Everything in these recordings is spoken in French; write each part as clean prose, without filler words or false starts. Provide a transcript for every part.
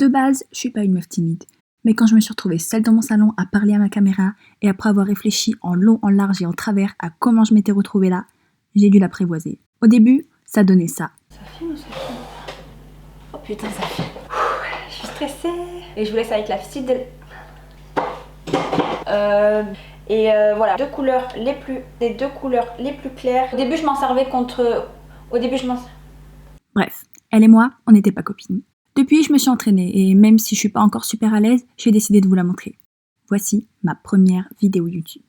De base, je suis pas une meuf timide. Mais quand je me suis retrouvée seule dans mon salon à parler à ma caméra et après avoir réfléchi en long, en large et en travers à comment je m'étais retrouvée là, j'ai dû l'apprivoiser. Au début, ça donnait ça. Ça filme ou ça filme pas? Oh putain, ça filme. Je suis stressée. Et je vous laisse avec la petite de... voilà, les deux couleurs les plus claires. Au début, je m'en servais contre... Bref, elle et moi, on n'était pas copines. Depuis, je me suis entraînée et même si je suis pas encore super à l'aise, j'ai décidé de vous la montrer. Voici ma première vidéo YouTube.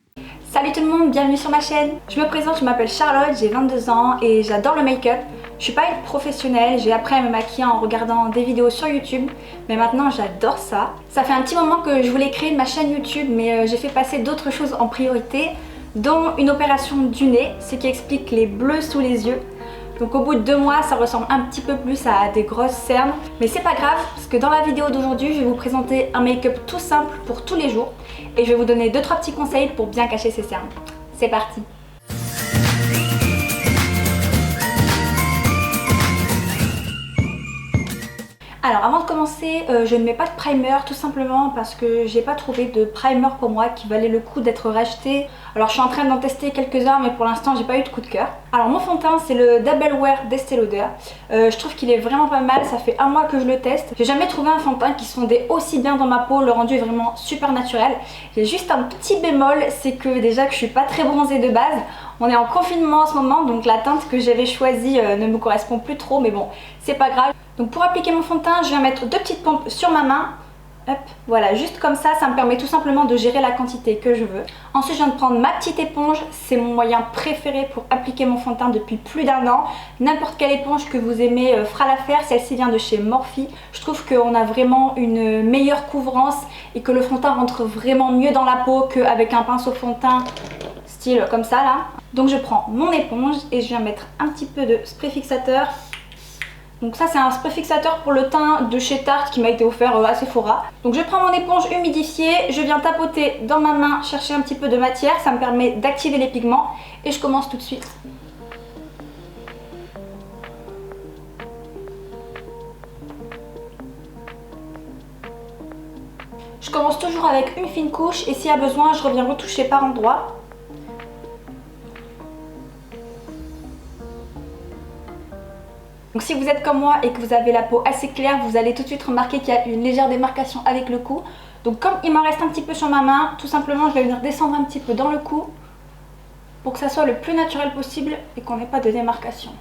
Salut tout le monde, bienvenue sur ma chaîne. Je me présente, je m'appelle Charlotte, j'ai 22 ans et j'adore le make-up. Je suis pas une professionnelle, j'ai appris à me maquiller en regardant des vidéos sur YouTube, mais maintenant j'adore ça. Ça fait un petit moment que je voulais créer ma chaîne YouTube, mais j'ai fait passer d'autres choses en priorité, dont une opération du nez, ce qui explique les bleus sous les yeux. Donc au bout de 2 mois, ça ressemble un petit peu plus à des grosses cernes. Mais c'est pas grave, parce que dans la vidéo d'aujourd'hui, je vais vous présenter un make-up tout simple pour tous les jours. Et je vais vous donner 2-3 petits conseils pour bien cacher ces cernes. C'est parti! Alors avant de commencer, je ne mets pas de primer tout simplement parce que j'ai pas trouvé de primer pour moi qui valait le coup d'être racheté. Alors je suis en train d'en tester quelques-uns mais pour l'instant j'ai pas eu de coup de cœur. Alors mon fond de teint c'est le Double Wear d'Estée Lauder. Je trouve qu'il est vraiment pas mal, ça fait 1 mois que je le teste. J'ai jamais trouvé un fond de teint qui se fondait aussi bien dans ma peau, le rendu est vraiment super naturel. J'ai juste un petit bémol, c'est que déjà que je suis pas très bronzée de base. On est en confinement en ce moment donc la teinte que j'avais choisie ne me correspond plus trop mais bon c'est pas grave. Donc pour appliquer mon fond de teint je viens mettre 2 petites pompes sur ma main. Hop, voilà, juste comme ça me permet tout simplement de gérer la quantité que je veux. Ensuite je viens de prendre ma petite éponge, c'est mon moyen préféré pour appliquer mon fond de teint depuis plus d'1 an. N'importe quelle éponge que vous aimez fera l'affaire, celle-ci vient de chez Morphe. Je trouve qu'on a vraiment une meilleure couvrance et que le fond de teint rentre vraiment mieux dans la peau qu'avec un pinceau fond de teint style comme ça là. Donc je prends mon éponge et je viens mettre un petit peu de spray fixateur. Donc ça c'est un spray fixateur pour le teint de chez Tarte qui m'a été offert à Sephora. Donc je prends mon éponge humidifiée, je viens tapoter dans ma main, chercher un petit peu de matière, ça me permet d'activer les pigments et je commence tout de suite. Je commence toujours avec une fine couche et s'il y a besoin je reviens retoucher par endroits. Donc si vous êtes comme moi et que vous avez la peau assez claire, vous allez tout de suite remarquer qu'il y a une légère démarcation avec le cou. Donc comme il m'en reste un petit peu sur ma main, tout simplement je vais venir descendre un petit peu dans le cou pour que ça soit le plus naturel possible et qu'on n'ait pas de démarcation.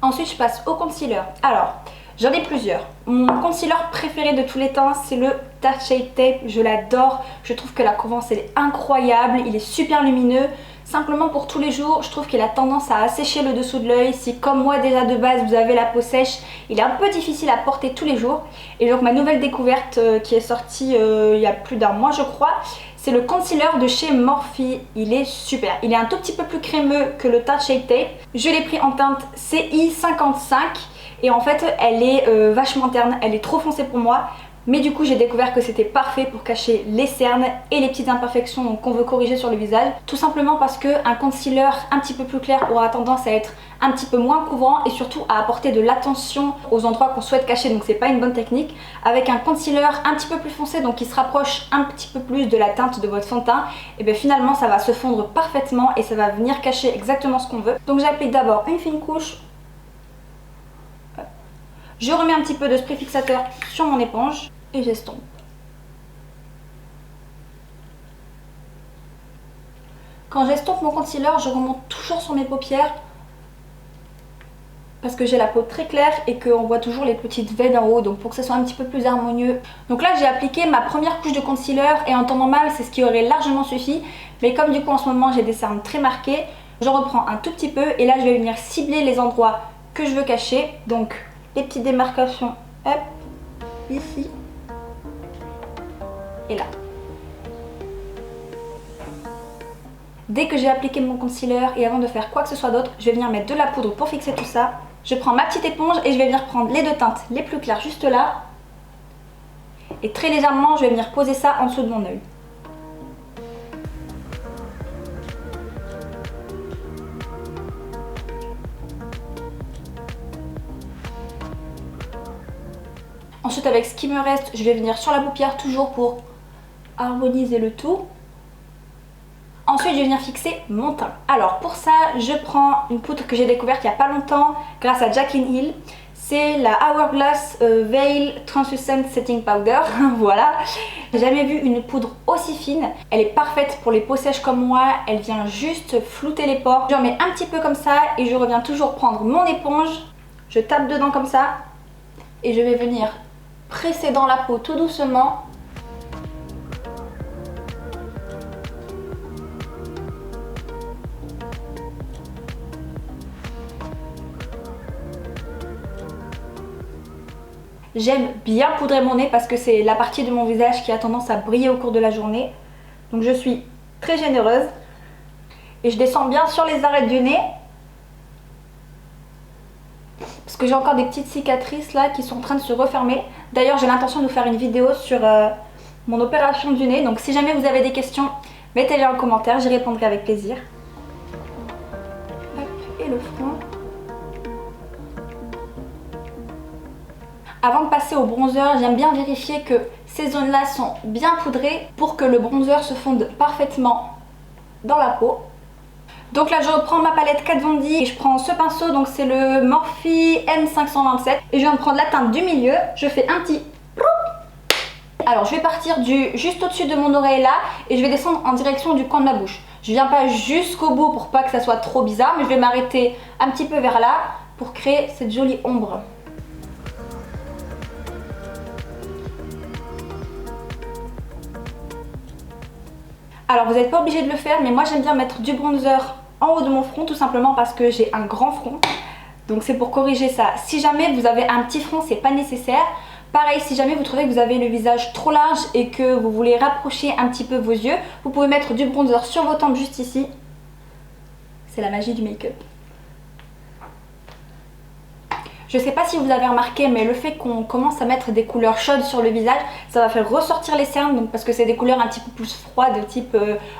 Ensuite je passe au concealer. Alors j'en ai plusieurs. Mon concealer préféré de tous les temps c'est le Tarte Shape Tape, je l'adore. Je trouve que la couvrance elle est incroyable, il est super lumineux. Simplement pour tous les jours, je trouve qu'il a tendance à assécher le dessous de l'œil. Si comme moi déjà de base vous avez la peau sèche, il est un peu difficile à porter tous les jours. Et donc ma nouvelle découverte qui est sortie il y a plus d'1 mois je crois, c'est le concealer de chez Morphe. Il est super, il est un tout petit peu plus crémeux que le Tarte Shape Tape. Je l'ai pris en teinte CI55 et en fait elle est vachement terne, elle est trop foncée pour moi. Mais du coup j'ai découvert que c'était parfait pour cacher les cernes et les petites imperfections qu'on veut corriger sur le visage. Tout simplement parce qu'un concealer un petit peu plus clair aura tendance à être un petit peu moins couvrant et surtout à apporter de l'attention aux endroits qu'on souhaite cacher, donc c'est pas une bonne technique. Avec un concealer un petit peu plus foncé, donc qui se rapproche un petit peu plus de la teinte de votre fond de teint, et bien finalement ça va se fondre parfaitement et ça va venir cacher exactement ce qu'on veut. Donc j'applique d'abord une fine couche. Je remets un petit peu de spray fixateur sur mon éponge et j'estompe. Quand j'estompe mon concealer, je remonte toujours sur mes paupières parce que j'ai la peau très claire et qu'on voit toujours les petites veines en haut, donc pour que ce soit un petit peu plus harmonieux. Donc là j'ai appliqué ma première couche de concealer et en temps normal c'est ce qui aurait largement suffi, mais comme du coup en ce moment j'ai des cernes très marquées, je reprends un tout petit peu et là je vais venir cibler les endroits que je veux cacher, donc les petites démarcations, hop, ici et là. Dès que j'ai appliqué mon concealer et avant de faire quoi que ce soit d'autre, je vais venir mettre de la poudre pour fixer tout ça. Je prends ma petite éponge et je vais venir prendre les 2 teintes les plus claires juste là. Et très légèrement, je vais venir poser ça en dessous de mon œil. Ensuite avec ce qui me reste, je vais venir sur la paupière toujours pour harmoniser le tout. Ensuite je vais venir fixer mon teint. Alors pour ça je prends une poudre que j'ai découverte il n'y a pas longtemps grâce à Jaclyn Hill. C'est la Hourglass Veil Translucent Setting Powder. Voilà. J'ai jamais vu une poudre aussi fine. Elle est parfaite pour les peaux sèches comme moi. Elle vient juste flouter les pores. J'en mets un petit peu comme ça et je reviens toujours prendre mon éponge. Je tape dedans comme ça. Et je vais venir presser dans la peau tout doucement. J'aime bien poudrer mon nez parce que c'est la partie de mon visage qui a tendance à briller au cours de la journée. Donc je suis très généreuse. Et je descends bien sur les arêtes du nez. Parce que j'ai encore des petites cicatrices là qui sont en train de se refermer. D'ailleurs j'ai l'intention de vous faire une vidéo sur mon opération du nez. Donc si jamais vous avez des questions, mettez-les en commentaire, j'y répondrai avec plaisir. Hop, et le front. Avant de passer au bronzer, j'aime bien vérifier que ces zones-là sont bien poudrées pour que le bronzer se fonde parfaitement dans la peau. Donc là je reprends ma palette Kat Von D et je prends ce pinceau, donc c'est le Morphe M527 et je viens de prendre la teinte du milieu. Je fais un petit... Alors je vais partir juste au-dessus de mon oreille là et je vais descendre en direction du coin de ma bouche. Je viens pas jusqu'au bout pour pas que ça soit trop bizarre, mais je vais m'arrêter un petit peu vers là pour créer cette jolie ombre. Alors vous n'êtes pas obligé de le faire, mais moi j'aime bien mettre du bronzer en haut de mon front tout simplement parce que j'ai un grand front. Donc c'est pour corriger ça. Si jamais vous avez un petit front, c'est pas nécessaire. Pareil, si jamais vous trouvez que vous avez le visage trop large et que vous voulez rapprocher un petit peu vos yeux, vous pouvez mettre du bronzer sur vos tempes juste ici. C'est la magie du make-up. Je sais pas si vous avez remarqué, mais le fait qu'on commence à mettre des couleurs chaudes sur le visage, ça va faire ressortir les cernes, donc parce que c'est des couleurs un petit peu plus froides, type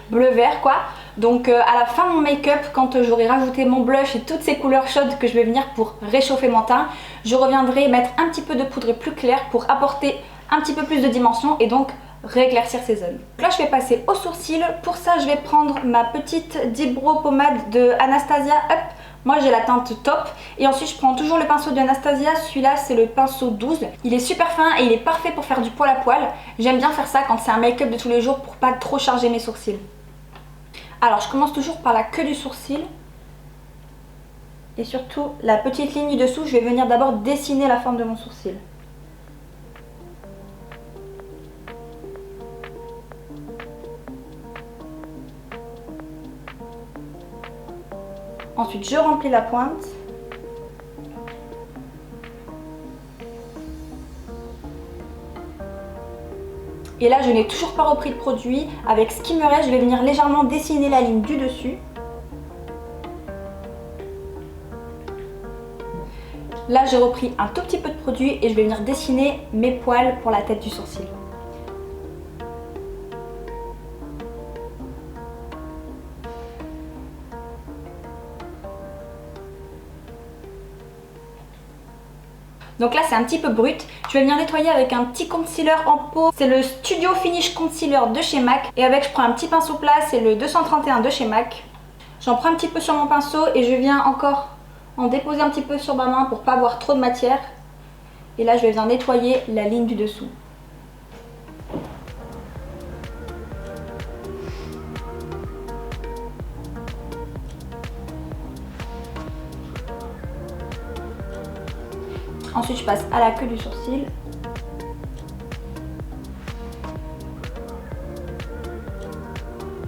bleu-vert quoi. Donc à la fin de mon make-up, quand j'aurai rajouté mon blush et toutes ces couleurs chaudes que je vais venir pour réchauffer mon teint, je reviendrai mettre un petit peu de poudre plus claire pour apporter un petit peu plus de dimension et donc rééclaircir ces zones. Donc là je vais passer aux sourcils. Pour ça je vais prendre ma petite Deep Brow pommade de Anastasia Up. Moi j'ai la teinte top et ensuite je prends toujours le pinceau de Anastasia, celui-là c'est le pinceau 12. Il est super fin et il est parfait pour faire du poil à poil. J'aime bien faire ça quand c'est un make-up de tous les jours pour pas trop charger mes sourcils. Alors je commence toujours par la queue du sourcil. Et surtout la petite ligne du dessous, je vais venir d'abord dessiner la forme de mon sourcil. Ensuite, je remplis la pointe. Et là, je n'ai toujours pas repris de produit. Avec ce qui me reste, je vais venir légèrement dessiner la ligne du dessus. Là, j'ai repris un tout petit peu de produit et je vais venir dessiner mes poils pour la tête du sourcil. Donc là c'est un petit peu brut. Je vais venir nettoyer avec un petit concealer en peau. C'est le Studio Finish Concealer de chez MAC. Et avec je prends un petit pinceau plat, c'est le 231 de chez MAC. J'en prends un petit peu sur mon pinceau et je viens encore en déposer un petit peu sur ma main pour pas avoir trop de matière. Et là je vais venir nettoyer la ligne du dessous. Ensuite je passe à la queue du sourcil.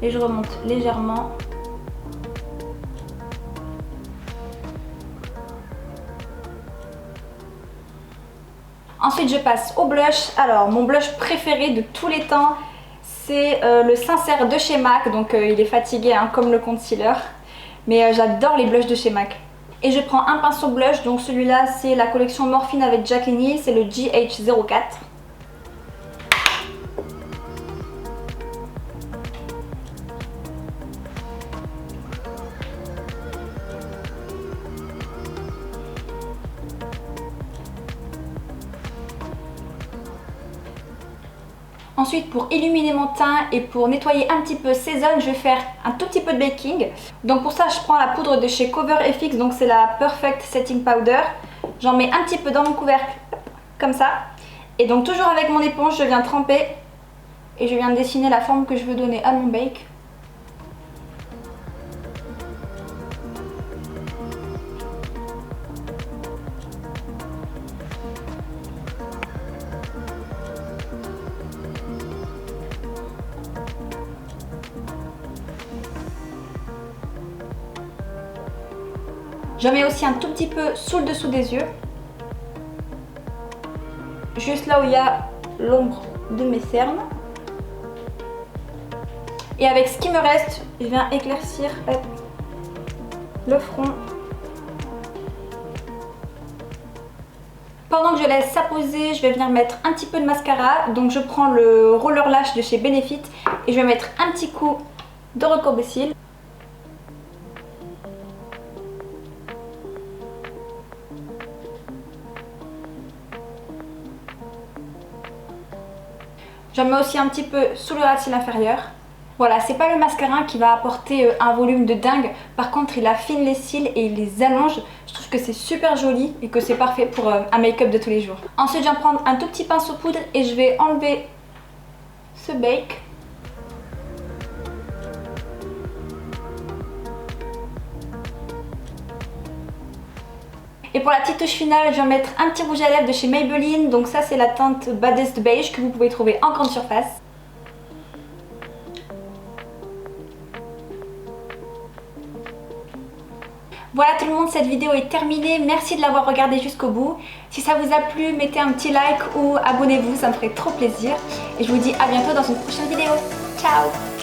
Et je remonte légèrement. Ensuite je passe au blush. Alors mon blush préféré de tous les temps, c'est le Sincère de chez MAC. Donc il est fatigué hein, comme le concealer. Mais j'adore les blushs de chez MAC. Et je prends un pinceau blush, donc celui-là c'est la collection Morphine avec Jaclyn Hill, c'est le GH04. Ensuite, pour illuminer mon teint et pour nettoyer un petit peu ces zones, je vais faire un tout petit peu de baking. Donc pour ça, je prends la poudre de chez Cover FX, donc c'est la Perfect Setting Powder. J'en mets un petit peu dans mon couvercle, comme ça. Et donc toujours avec mon éponge, je viens tremper et je viens dessiner la forme que je veux donner à mon bake. J'en mets aussi un tout petit peu sous le dessous des yeux. Juste là où il y a l'ombre de mes cernes. Et avec ce qui me reste, je viens éclaircir le front. Pendant que je laisse ça poser, je vais venir mettre un petit peu de mascara. Donc je prends le Roller Lash de chez Benefit et je vais mettre un petit coup de recourbe-cils. J'en mets aussi un petit peu sous le ras de cils inférieur. Voilà, c'est pas le mascara qui va apporter un volume de dingue. Par contre, il affine les cils et il les allonge. Je trouve que c'est super joli et que c'est parfait pour un make-up de tous les jours. Ensuite, je vais prendre un tout petit pinceau poudre et je vais enlever ce bake. Et pour la petite touche finale, je vais mettre un petit rouge à lèvres de chez Maybelline. Donc ça, c'est la teinte Baddest Beige que vous pouvez trouver en grande surface. Voilà tout le monde, cette vidéo est terminée. Merci de l'avoir regardée jusqu'au bout. Si ça vous a plu, mettez un petit like ou abonnez-vous, ça me ferait trop plaisir. Et je vous dis à bientôt dans une prochaine vidéo. Ciao!